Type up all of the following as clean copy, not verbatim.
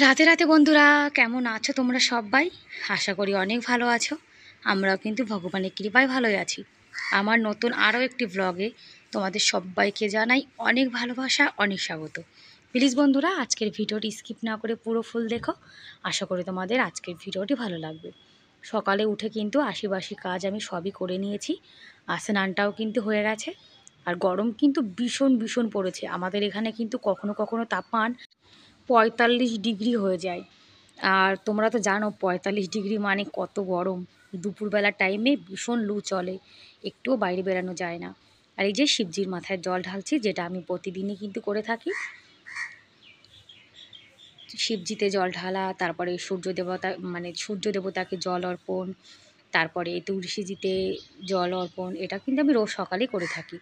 রাতে রাতে বন্ধুরা, কেমন আছো তোমরা সবাই? আশা করি অনেক ভালো আছো। আমরাও কিন্তু ভগবানের কৃপায় ভালোই আছি। আমার নতুন আরও একটি ব্লগে তোমাদের সবাইকে জানাই অনেক ভালোবাসা, অনেক স্বাগত। প্লিজ বন্ধুরা, আজকের ভিডিওটি স্কিপ না করে পুরো ফুল দেখো। আশা করি তোমাদের আজকের ভিডিওটি ভালো লাগবে। সকালে উঠে কিন্তু আশিবাসি কাজ আমি সবই করে নিয়েছি, আর স্নানটাও কিন্তু হয়ে গেছে। আর গরম কিন্তু ভীষণ ভীষণ পড়েছে আমাদের এখানে, কিন্তু কখনো কখনো তাপমান 45 ডিগ্রি হয়ে যায়। আর তোমরা তো জানো 45 ডিগ্রি মানে কত গরম। দুপুরবেলার টাইমে ভীষণ লু চলে, একটুও বাইরে বেরানো যায় না। আর এই যে শিবজির মাথায় জল ঢালছি, যেটা আমি প্রতিদিনই কিন্তু করে থাকি। শিবজিতে জল ঢালা, তারপরে সূর্য দেবতা মানে সূর্য দেবতাকে জল অর্পণ, তারপরে তুলসীজিতে জল অর্পণ, এটা কিন্তু আমি রোজ সকালেই করে থাকি।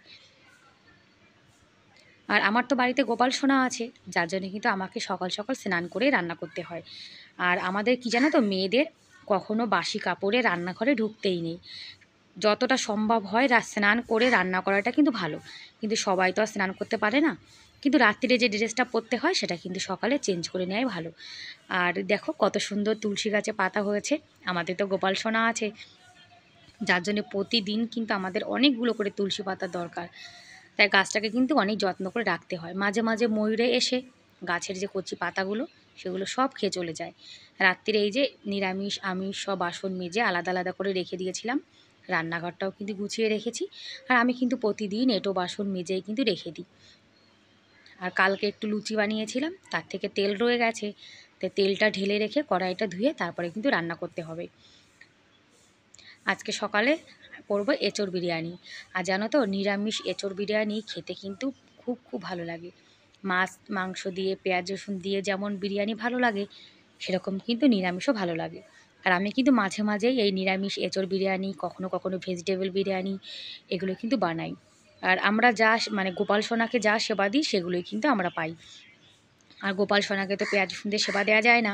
আর আমার তো বাড়িতে গোপাল সোনা আছে, যার জন্য কিন্তু আমাকে সকাল সকাল স্নান করে রান্না করতে হয়। আর আমাদের কি জানো তো, মেয়েদের কখনো বাসি কাপড়ে রান্নাঘরে ঢুকতেই নেই। যতটা সম্ভব হয় স্নান করে রান্না করাটা কিন্তু ভালো, কিন্তু সবাই তো আর স্নান করতে পারে না। কিন্তু রাত্রিরে যে ড্রেসটা পরতে হয় সেটা কিন্তু সকালে চেঞ্জ করে নেওয়াই ভালো। আর দেখো কত সুন্দর তুলসী গাছে পাতা হয়েছে। আমাদের তো গোপাল সোনা আছে, যার জন্য প্রতিদিন কিন্তু আমাদের অনেকগুলো করে তুলসী পাতার দরকার। তাই গাছটাকে কিন্তু অনেক যত্ন করে রাখতে হয়। মাঝে মাঝে ময়ূরে এসে গাছের যে কচি পাতাগুলো সেগুলো সব খেয়ে চলে যায়। রাত্রিরে এই যে নিরামিষ আমিষ সব বাসন মেজে আলাদা আলাদা করে রেখে দিয়েছিলাম। রান্নাঘরটাও কিন্তু গুছিয়ে রেখেছি। আর আমি কিন্তু প্রতিদিন এঁটো বাসন মেজেই কিন্তু রেখে দিই। আর কালকে একটু লুচি বানিয়েছিলাম, তার থেকে তেল রয়ে গেছে, তো তেলটা ঢেলে রেখে কড়াইটা ধুয়ে তারপরে কিন্তু রান্না করতে হবে। আজকে সকালে করব এঁচোড় বিরিয়ানি। আর জানো তো, নিরামিষ এঁচোড় বিরিয়ানি খেতে কিন্তু খুব খুব ভালো লাগে। মাছ মাংস দিয়ে পেঁয়াজ রসুন দিয়ে যেমন বিরিয়ানি ভালো লাগে, সেরকম কিন্তু নিরামিষও ভালো লাগে। আর আমি কিন্তু মাঝে মাঝেই এই নিরামিষ এঁচোড় বিরিয়ানি, কখনো কখনো ভেজিটেবল বিরিয়ানি, এগুলো কিন্তু বানাই। আর আমরা যা মানে গোপাল সোনাকে যা সেবা দিই সেগুলোই কিন্তু আমরা পাই। আর গোপাল সোনাকে তো পেঁয়াজ রসুন দিয়ে সেবা দেওয়া যায় না,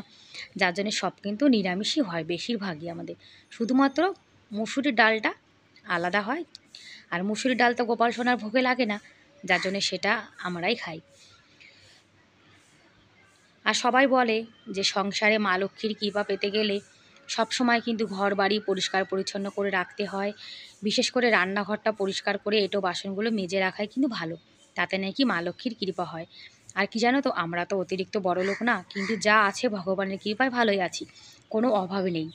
যার জন্য সব কিন্তু নিরামিষই হয় বেশিরভাগই আমাদের। শুধুমাত্র মুসুরির ডালটা আলাদা হয়। আর মুসুরির ডাল তো গোপাল সোনার ভোগে লাগে না, যার জন্য সেটা আমরাই খাই। আর সবাই বলে যে সংসারে মা লক্ষ্মীর কৃপা পেতে গেলে সবসময় কিন্তু ঘর বাড়ি পরিষ্কার পরিচ্ছন্ন করে রাখতে হয়। বিশেষ করে রান্নাঘরটা পরিষ্কার করে এঁটো বাসনগুলো মেজে রাখাই কিন্তু ভালো, তাতে নাকি মা লক্ষ্মীর কৃপা হয়। আর কি জানো তো, আমরা তো অতিরিক্ত বড় লোক না, কিন্তু যা আছে ভগবানের কৃপায় ভালোই আছি, কোনো অভাব নেই।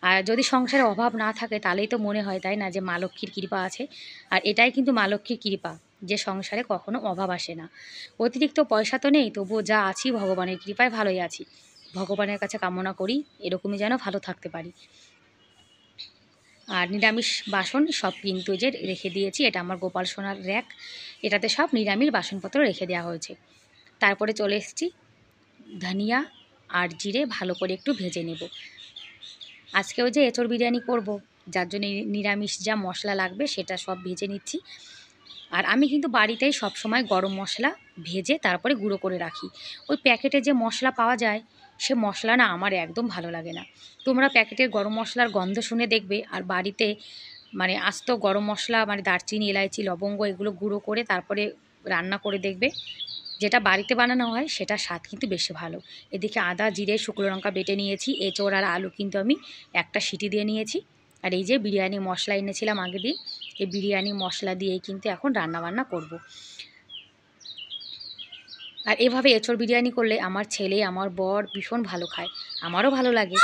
আর যদি সংসারে অভাব না থাকে তাহলেই তো মনে হয়, তাই না, যে মা লক্ষ্মীর কৃপা আছে। আর এটাই কিন্তু মা লক্ষ্মীর কৃপা, যে সংসারে কখনো অভাব আসে না। অতিরিক্ত পয়সা তো নেই, তবুও যা আছি ভগবানের কৃপায় ভালোই আছি। ভগবানের কাছে কামনা করি এরকমই যেন ভালো থাকতে পারি। আর নিরামিষ বাসন সব কিন্তু যে রেখে দিয়েছি, এটা আমার গোপাল সোনার র্যাক, এটাতে সব নিরামিষ বাসনপত্র রেখে দেওয়া হয়েছে। তারপরে চলে এসেছি, ধনিয়া আর জিরে ভালো করে একটু ভেজে নেব। আজকে ওই যে এঁচোড় বিরিয়ানি করব, যার জন্য নিরামিষ যা মশলা লাগবে সেটা সব ভেজে নিচ্ছি। আর আমি কিন্তু বাড়িতেই সবসময় গরম মশলা ভেজে তারপরে গুঁড়ো করে রাখি। ওই প্যাকেটে যে মশলা পাওয়া যায় সে মশলা না আমার একদম ভালো লাগে না। তোমরা প্যাকেটের গরম মশলার গন্ধ শুনে দেখবে, আর বাড়িতে মানে আস্ত গরম মশলা মানে দারচিনি এলাইচি লবঙ্গ এগুলো গুঁড়ো করে তারপরে রান্না করে দেখবে, যেটা বাড়িতে বানানো হয় সেটা স্বাদ কিন্তু বেশি ভালো। এদিকে আদা জিরে শুকনো লঙ্কা বেটে নিয়েছি, এঁচোড় আর আলু কিন্তু আমি একটা সিটি দিয়ে নিয়েছি। আর এই যে বিরিয়ানি মশলা এনেছিলাম আগে দিয়ে, এই বিরিয়ানি মশলা দিয়েই কিন্তু এখন রান্নাবান্না করব। আর এভাবে এঁচোড় বিরিয়ানি করলে আমার ছেলে আমার বর ভীষণ ভালো খায়, আমারও ভালো লাগে।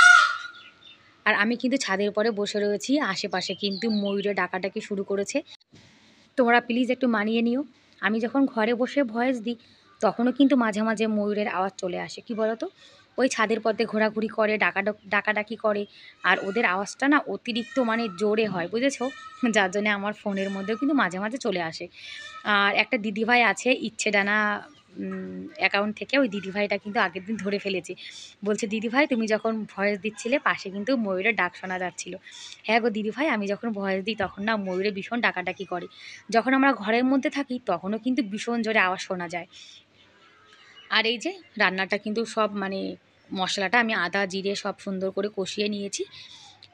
আর আমি কিন্তু ছাদের উপরে বসে রয়েছি, আশেপাশে কিন্তু ময়ূরে ডাকাডাকি শুরু করেছে। তোমরা প্লিজ একটু মানিয়ে নিও। আমি যখন ঘরে বসে ভয়েস দিই তখনও কিন্তু মাঝে মাঝে ময়ূরের আওয়াজ চলে আসে। কি বলো তো, ওই ছাদের পথে ঘোরাঘুরি করে ডাকাডাকি করে, আর ওদের আওয়াজটা না অতিরিক্ত মানে জোরে হয়, বুঝেছো, যার জন্য আমার ফোনের মধ্যেও কিন্তু মাঝে মাঝে চলে আসে। আর একটা দিদিভাই আছে ইচ্ছে ডানা অ্যাকাউন্ট থেকে, ওই দিদিভাইটা কিন্তু আগের দিন ধরে ফেলেছে। বলছে, দিদিভাই তুমি যখন ভয়েস দিচ্ছিলে পাশে কিন্তু ময়ূরের ডাক শোনা যাচ্ছিলো। হ্যাঁ গো দিদিভাই, আমি যখন ভয়েস দিই তখন না ময়ূরে ভীষণ ডাকাডাকি করে। যখন আমরা ঘরের মধ্যে থাকি তখনও কিন্তু ভীষণ জোরে আওয়াজ শোনা যায়। আর এই যে রান্নাটা কিন্তু সব মানে মশলাটা আমি আদা জিরে সব সুন্দর করে কষিয়ে নিয়েছি।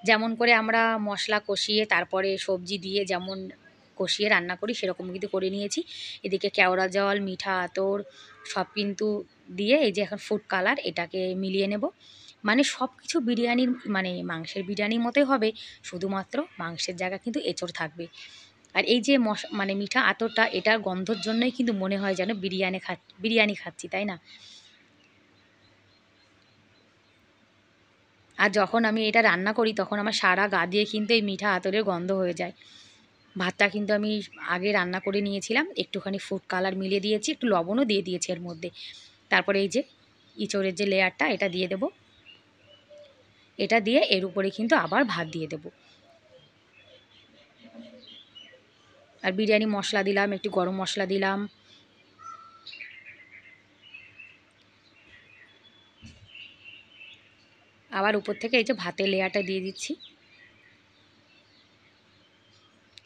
যেমন করে আমরা মশলা কষিয়ে তারপরে সবজি দিয়ে যেমন কষিয়ে রান্না করি সেরকম কিন্তু করে নিয়েছি। এদিকে কেওড়া জল, মিঠা আতর সব কিন্তু দিয়ে এই যে এখন ফুড কালার এটাকে মিলিয়ে নেব। মানে সব কিছু বিরিয়ানির মানে মাংসের বিরিয়ানির মতোই হবে, শুধুমাত্র মাংসের জায়গায় কিন্তু এঁচোড় থাকবে। আর এই যে মানে মিঠা আতরটা এটার গন্ধর জন্যই কিন্তু মনে হয় যেন বিরিয়ানি খাচ্ছি, তাই না? আর যখন আমি এটা রান্না করি তখন আমার সারা গা দিয়ে কিন্তু এই মিঠা আতরের গন্ধ হয়ে যায়। ভাতটা কিন্তু আমি আগে রান্না করে নিয়েছিলাম, একটুখানি ফুড কালার মিলিয়ে দিয়েছি, একটু লবণও দিয়ে দিয়েছি এর মধ্যে। তারপরে এই যে ইঁচড়ের যে লেয়ারটা এটা দিয়ে দেব, এটা দিয়ে এর উপরে কিন্তু আবার ভাত দিয়ে দেব। আর বিরিয়ানি মশলা দিলাম, একটু গরম মশলা দিলাম। আবার উপর থেকে এই যে ভাতের লেয়ারটা দিয়ে দিচ্ছি।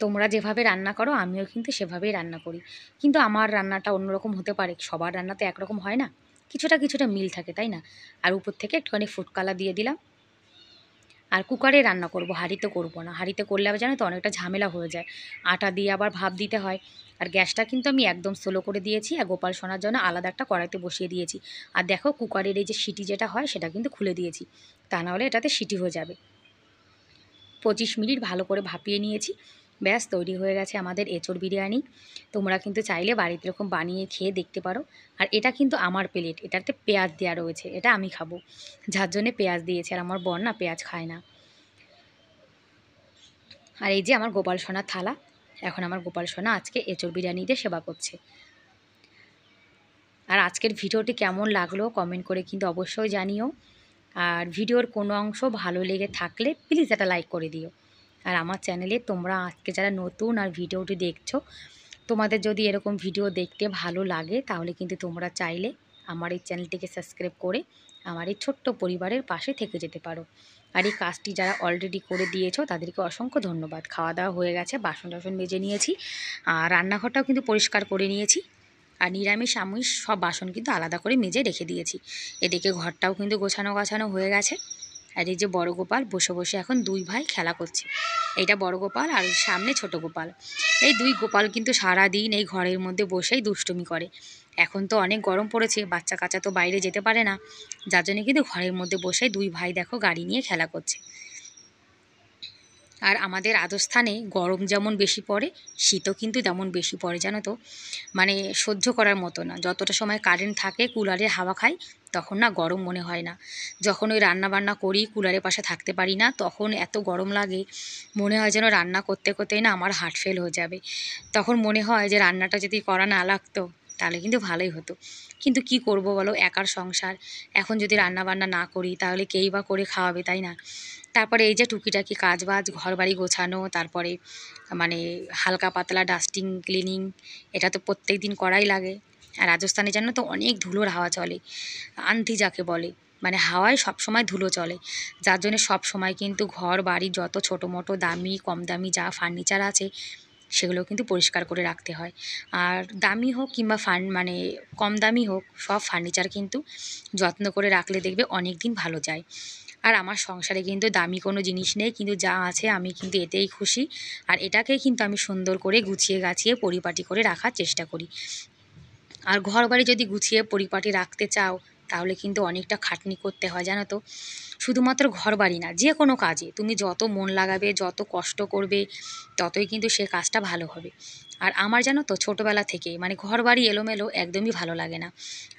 তোমরা যেভাবে রান্না করো আমিও কিন্তু সেভাবেই রান্না করি, কিন্তু আমার রান্নাটা অন্যরকম হতে পারে, সবার রান্না তো একরকম হয় না, কিছুটা কিছুটা মিল থাকে, তাই না? আর উপর থেকে একটুখানি ফুড কালার দিয়ে দিলাম। আর কুকারে রান্না করব, হাঁড়িতে করব না। হাঁড়িতে করলে আবার জানো তো অনেকটা ঝামেলা হয়ে যায়, আটা দিয়ে আবার ভাপ দিতে হয়। আর গ্যাসটা কিন্তু আমি একদম স্লো করে দিয়েছি, আর গোপাল সোনার জন্য আলাদা একটা কড়াইতে বসিয়ে দিয়েছি। আর দেখো কুকারের এই যে সিটি যেটা হয় সেটা কিন্তু খুলে দিয়েছি, তা নাহলে এটাতে সিটি হয়ে যাবে। 25 মিনিট ভালো করে ভাপিয়ে নিয়েছি, ব্যাস তৈরি হয়ে গেছে আমাদের এঁচোড় বিরিয়ানি। তোমরা কিন্তু চাইলে বাড়িতে এরকম বানিয়ে খেয়ে দেখতে পারো। আর এটা কিন্তু আমার প্লেট, এটাতে পেঁয়াজ দেওয়া রয়েছে, এটা আমি খাবো, যার জন্যে পেঁয়াজ দিয়েছে। আর আমার বোন না পেঁয়াজ খায় না। আর এই যে আমার গোপাল সোনার থালা, এখন আমার গোপাল সোনা আজকে এঁচোড় বিরিয়ানি দিয়ে সেবা করছে। আর আজকের ভিডিওটি কেমন লাগলো কমেন্ট করে কিন্তু অবশ্যই জানিও। আর ভিডিওর কোনো অংশ ভালো লেগে থাকলে প্লিজ একটা লাইক করে দিও। আর আমার চ্যানেলে তোমরা আজকে যারা নতুন আর ভিডিওটি দেখছো, তোমাদের যদি এরকম ভিডিও দেখতে ভালো লাগে তাহলে কিন্তু তোমরা চাইলে আমার এই চ্যানেলটিকে সাবস্ক্রাইব করে আমার এই ছোট্ট পরিবারের পাশে থেকে যেতে পারো। আর এই কাজটি যারা অলরেডি করে দিয়েছো তাদেরকে অসংখ্য ধন্যবাদ। খাওয়া দাওয়া হয়ে গেছে, বাসন টাসন মেজে নিয়েছি, আর রান্নাঘরটাও কিন্তু পরিষ্কার করে নিয়েছি। আর নিরামিষ আমিষ সব বাসন কিন্তু আলাদা করে মেজে রেখে দিয়েছি। এদিকে ঘরটাও কিন্তু গোছানো গাছানো হয়ে গেছে। আর এই যে বড় গোপাল বসে বসে এখন দুই ভাই খেলা করছে, এইটা বড় গোপাল আর সামনে ছোট গোপাল। এই দুই গোপাল কিন্তু সারা দিন এই ঘরের মধ্যে বসেই দুষ্টুমি করে। এখন তো অনেক গরম পড়েছে, বাচ্চা কাচ্চা তো বাইরে যেতে পারে না, যার জন্য কিন্তু ঘরের মধ্যে বসে দুই ভাই দেখো গাড়ি নিয়ে খেলা করছে। আর আমাদের রাজস্থানে গরম যেমন বেশি পড়ে, শীতও কিন্তু তেমন বেশি পড়ে, জানো তো। মানে সহ্য করার মতো না। যতটা সময় কারেন্ট থাকে কুলারের হাওয়া খাই, তখন না গরম মনে হয় না। যখন ওই রান্না বান্না করি কুলারের পাশে থাকতে পারি না, তখন এত গরম লাগে, মনে হয় যেন রান্না করতে করতেই না আমার হার্ট ফেল হয়ে যাবে। তখন মনে হয় যে রান্নাটা যদি করা না লাগতো তাহলে কিন্তু ভালোই হতো। কিন্তু কি করব বলো, একার সংসার, এখন যদি রান্না বান্না না করি তাহলে কেই বা করে খাওয়াবে, তাই না? তারপরে এই যে টুকিটাকি কাজবাজ, ঘরবাড়ি গোছানো, তারপরে মানে হালকা পাতলা ডাস্টিং ক্লিনিং, এটা তো প্রত্যেক দিন করাই লাগে। আর রাজস্থানে জানো তো অনেক ধুলোর হাওয়া চলে, আন্ধি যাকে বলে, মানে হাওয়ায় সবসময় ধুলো চলে, যার জন্য সব সময় কিন্তু ঘর বাড়ি যত ছোটো মোটো দামি কম দামি যা ফার্নিচার আছে সেগুলো কিন্তু পরিষ্কার করে রাখতে হয়। আর দামি হোক কিংবা মানে কম দামি হোক, সব ফার্নিচার কিন্তু যত্ন করে রাখলে দেখবে অনেক দিন ভালো যায়। আর আমার সংসারে কিন্তু দামি কোনো জিনিস নেই, কিন্তু যা আছে আমি কিন্তু এতেই খুশি। আর এটাকেই কিন্তু আমি সুন্দর করে গুছিয়ে গাছিয়ে পরিপাটি করে রাখার চেষ্টা করি। আর ঘর বাড়ি যদি গুছিয়ে পরিপাটি রাখতে চাও তাহলে কিন্তু অনেকটা খাটনি করতে হয়, জানো তো। শুধুমাত্র ঘর বাড়ি না, যে কোনো কাজে তুমি যত মন লাগাবে, যত কষ্ট করবে, ততই কিন্তু সে কাজটা ভালো হবে। আর আমার জানো তো ছোটোবেলা থেকে মানে ঘর বাড়ি এলোমেলো একদমই ভালো লাগে না।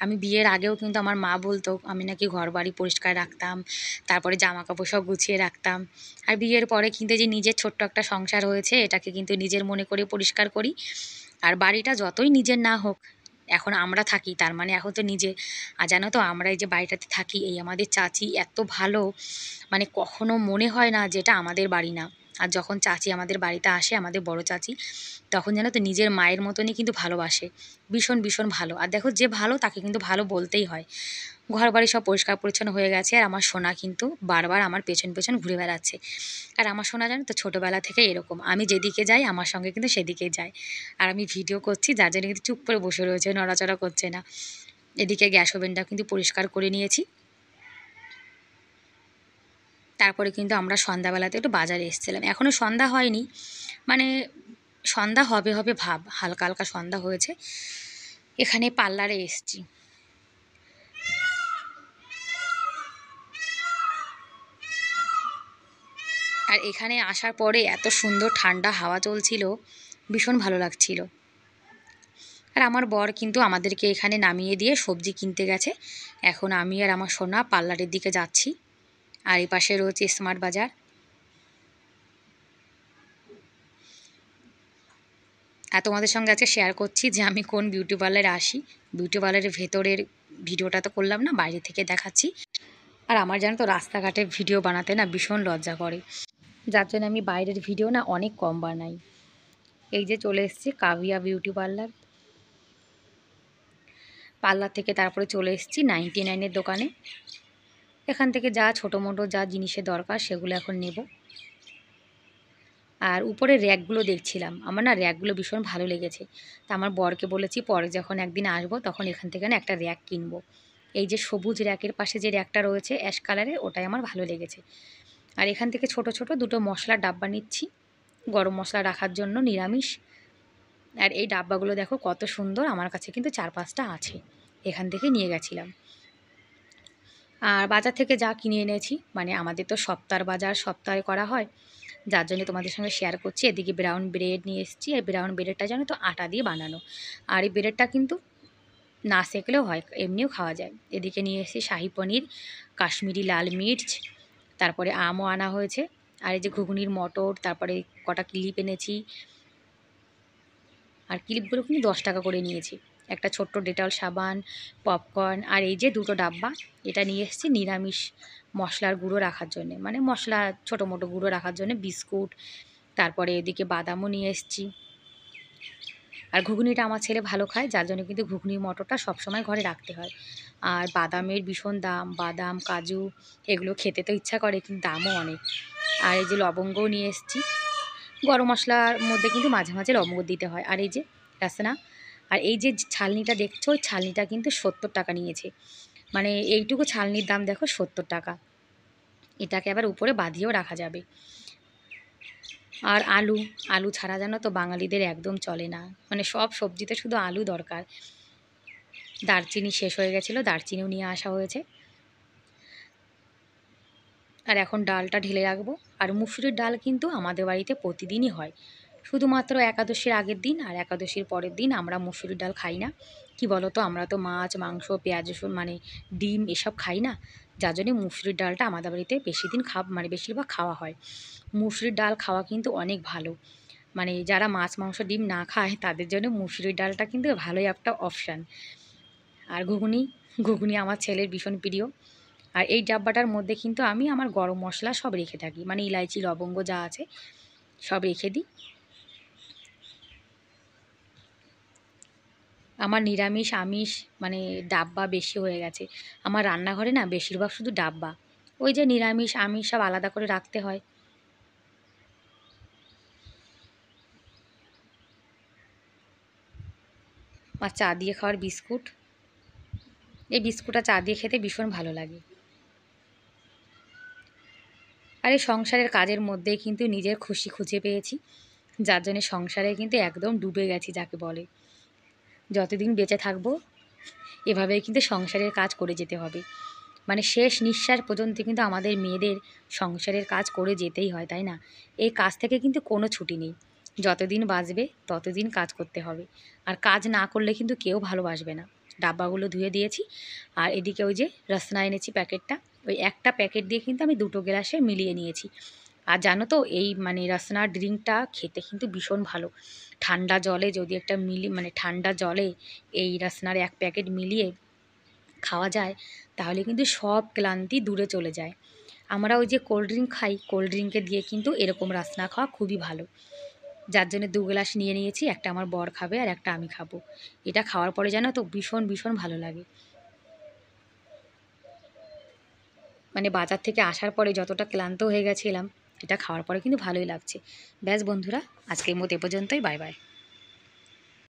আমি বিয়ের আগেও কিন্তু আমার মা বলতো আমি নাকি ঘর বাড়ি পরিষ্কার রাখতাম, তারপরে জামা কাপড় সব গুছিয়ে রাখতাম। আর বিয়ের পরে কিন্তু যে নিজের ছোট্ট একটা সংসার হয়েছে এটাকে কিন্তু নিজের মনে করে পরিষ্কার করি। আর বাড়িটা যতই নিজের না হোক, এখন আমরা থাকি তার মানে এখন তো নিজে। আর জানো তো আমরা এই যে বাড়িটাতে থাকি, এই আমাদের চাচি এত ভালো, মানে কখনো মনে হয় না যে এটা আমাদের বাড়ি না। আর যখন চাচি আমাদের বাড়িতে আসে, আমাদের বড় চাচি, তখন জানো তো নিজের মায়ের মতনই কিন্তু ভালোবাসে, ভীষণ ভীষণ ভালো। আর দেখো যে ভালো তাকে কিন্তু ভালো বলতেই হয়। ঘর বাড়ি সব পরিষ্কার পরিচ্ছন্ন হয়ে গেছে, আর আমার সোনা কিন্তু বারবার আমার পেছন পেছন ঘুরে বেড়াচ্ছে। আর আমার সোনা জানো তো ছোটোবেলা থেকে এরকম, আমি যেদিকে যাই আমার সঙ্গে কিন্তু সেদিকেই যায়। আর আমি ভিডিও করছি যার জন্য কিন্তু চুপ করে বসে রয়েছে, নড়াচড়া করছে না। এদিকে গ্যাস ওভেনটা কিন্তু পরিষ্কার করে নিয়েছি। তারপরে কিন্তু আমরা সন্ধ্যাবেলাতে একটু বাজারে এসেছিলাম, এখনও সন্ধ্যা হয়নি, মানে সন্ধ্যা হবে হবে ভাব, হালকা হালকা সন্ধ্যা হয়েছে। এখানে পার্লারে এসছি। আর এখানে আসার পরে এত সুন্দর ঠান্ডা হাওয়া চলছিল, ভীষণ ভালো লাগছিল। আর আমার বর কিন্তু আমাদেরকে এখানে নামিয়ে দিয়ে সবজি কিনতে গেছে। এখন আমি আর আমার সোনা পার্লারের দিকে যাচ্ছি। আর এই পাশে রয়েছে স্মার্ট বাজার। আর তোমাদের সঙ্গে আজকে শেয়ার করছি যে আমি কোন বিউটি পার্লারে আসি। বিউটি পার্লারের ভেতরের ভিডিওটা তো করলাম না, বাইরে থেকে দেখাচ্ছি। আর আমার জানো তো রাস্তাঘাটে ভিডিও বানাতে না ভীষণ লজ্জা করে, যার জন্য আমি বাইরের ভিডিও না অনেক কম বানাই। এই যে চলে এসেছি কাভিয়া বিউটি পার্লার। পার্লার থেকে তারপরে চলে এসেছি 99-এর দোকানে। এখান থেকে যা ছোটো মোটো যা জিনিসের দরকার সেগুলো এখন নেব। আর উপরে র্যাকগুলো দেখছিলাম, আমার না র্যাকগুলো ভীষণ ভালো লেগেছে। তা আমার বরকে বলেছি পরে যখন একদিন আসবো তখন এখান থেকে না একটা র্যাক কিনবো। এই যে সবুজ র্যাকের পাশে যে র্যাকটা রয়েছে অ্যাশ কালারের, ওটাই আমার ভালো লেগেছে। আর এখান থেকে ছোট ছোট দুটো মশলার ডাব্বা নিচ্ছি, গরম মশলা রাখার জন্য, নিরামিষ। আর এই ডাব্বাগুলো দেখো কত সুন্দর, আমার কাছে কিন্তু 4-5টা আছে, এখান থেকে নিয়ে গেছিলাম। আর বাজার থেকে যা কিনে এনেছি, মানে আমাদের তো সপ্তাহের বাজার সপ্তাহে করা হয়, যার জন্য তোমাদের সঙ্গে শেয়ার করছি। এদিকে ব্রাউন ব্রেড নিয়ে এসেছি। আর ব্রাউন ব্রেডটা জানো তো আটা দিয়ে বানানো। আর এই ব্রেডটা কিন্তু না সেঁকলেও হয়, এমনিও খাওয়া যায়। এদিকে নিয়ে এসেছি শাহি পনির, কাশ্মীরি লাল মির্চ, তারপরে আমও আনা হয়েছে। আর এই যে ঘুগনির মটর, তারপরে কটা ক্লিপ এনেছি। আর ক্লিপগুলো কিন্তু 10 টাকা করে নিয়েছি। একটা ছোট্ট ডেটল সাবান, পপকর্ন, আর এই যে দুটো ডাব্বা এটা নিয়ে এসেছি নিরামিষ মশলার গুঁড়ো রাখার জন্য, মানে মশলা ছোটো মোটো গুঁড়ো রাখার জন্য, বিস্কুট। তারপরে এদিকে বাদামও নিয়ে এসেছি। আর ঘুগনিটা আমার ছেলে ভালো খায়, যার জন্য কিন্তু ঘুগনির মটরটা সবসময় ঘরে রাখতে হয়। আর বাদামের ভীষণ দাম, বাদাম কাজু এগুলো খেতে তো ইচ্ছা করে, কিন্তু দামও অনেক। আর এই যে লবঙ্গও নিয়ে এসেছি। গরম মশলার মধ্যে কিন্তু মাঝে মাঝে লবঙ্গ দিতে হয়। আর এই যে রাসনা। আর এই যে ছালনিটা দেখছো, ওই ছালনিটা কিন্তু 70 টাকা নিয়েছে। মানে এইটুকু ছালনির দাম দেখো 70 টাকা। এটাকে আবার উপরে বাঁধিয়েও রাখা যাবে। আর আলু, আলু ছাড়া জানো তো বাঙালিদের একদম চলে না, মানে সব সবজিতে শুধু আলু দরকার। দারচিনি শেষ হয়ে গেছিলো, দারচিনিও নিয়ে আসা হয়েছে। আর এখন ডালটা ঢেলে রাখবো। আর মুসুরির ডাল কিন্তু আমাদের বাড়িতে প্রতিদিনই হয়, শুধুমাত্র একাদশীর আগের দিন আর একাদশীর পরের দিন আমরা মুসুরির ডাল খাই না। কি বলো তো, আমরা তো মাছ মাংস পেঁয়াজ রসুন মানে ডিম এসব খাই না, যার জন্যে মুসুরির ডালটা আমাদের বাড়িতে বেশি দিন মানে বেশিরভাগ খাওয়া হয়। মুসুরির ডাল খাওয়া কিন্তু অনেক ভালো, মানে যারা মাছ মাংস ডিম না খায় তাদের জন্য মুসুরির ডালটা কিন্তু ভালোই একটা অপশান। আর ঘুগনি, ঘুগনি আমার ছেলের ভীষণ প্রিয়। আর এই ডাব্বাটার মধ্যে কিন্তু আমি আমার গরম মশলা সব রেখে থাকি, মানে ইলাইচি লবঙ্গ যা আছে সব রেখে দিই। আমার নিরামিষ আমিষ মানে ডাব্বা বেশি হয়ে গেছে। আমার রান্নাঘরে না বেশিরভাগ শুধু ডাব্বা, ওই যে নিরামিষ আমিষ সব আলাদা করে রাখতে হয়। আর চা দিয়ে খাওয়ার বিস্কুট, এই বিস্কুটটা চা দিয়ে খেতে ভীষণ ভালো লাগে। আর এই সংসারের কাজের মধ্যেই কিন্তু নিজের খুশি খুঁজে পেয়েছি, যার জন্যে সংসারে কিন্তু একদম ডুবে গেছি যাকে বলে। যতদিন বেঁচে থাকবো এভাবেই কিন্তু সংসারের কাজ করে যেতে হবে, মানে শেষ নিঃশ্বাস পর্যন্ত কিন্তু আমাদের মেয়েদের সংসারের কাজ করে যেতেই হয়, তাই না? এই কাজ থেকে কিন্তু কোনো ছুটি নেই, যতদিন বাঁচবে ততদিন কাজ করতে হবে। আর কাজ না করলে কিন্তু কেউ ভালোবাসবে না। ডাব্বাগুলো ধুয়ে দিয়েছি। আর এদিকে ওই যে রসনা এনেছি প্যাকেটটা, ওই একটা প্যাকেট দিয়ে কিন্তু আমি দুটো গ্লাসে মিলিয়ে নিয়েছি। আর জানো তো এই মানে রসনার ড্রিঙ্কটা খেতে কিন্তু ভীষণ ভালো। ঠান্ডা জলে যদি একটা মানে ঠান্ডা জলে এই রসনার এক প্যাকেট মিলিয়ে খাওয়া যায়, তাহলে কিন্তু সব ক্লান্তি দূরে চলে যায়। আমরা ওই যে কোল্ড ড্রিঙ্ক খাই, কোল্ড ড্রিঙ্কে দিয়ে কিন্তু এরকম রাসনা খাওয়া খুবই ভালো। যার জন্য 2 গ্লাস নিয়ে নিয়েছি, একটা আমার বর খাবে আর একটা আমি খাবো। এটা খাওয়ার পরে জানো তো ভীষণ ভীষণ ভালো লাগে, মানে বাজার থেকে আসার পরে যতটা ক্লান্ত হয়ে গেছিলাম, এটা খাওয়ার পরে কিন্তু ভালোই লাগছে। ব্যাস বন্ধুরা, আজকের মতো এ পর্যন্তই। Bye bye.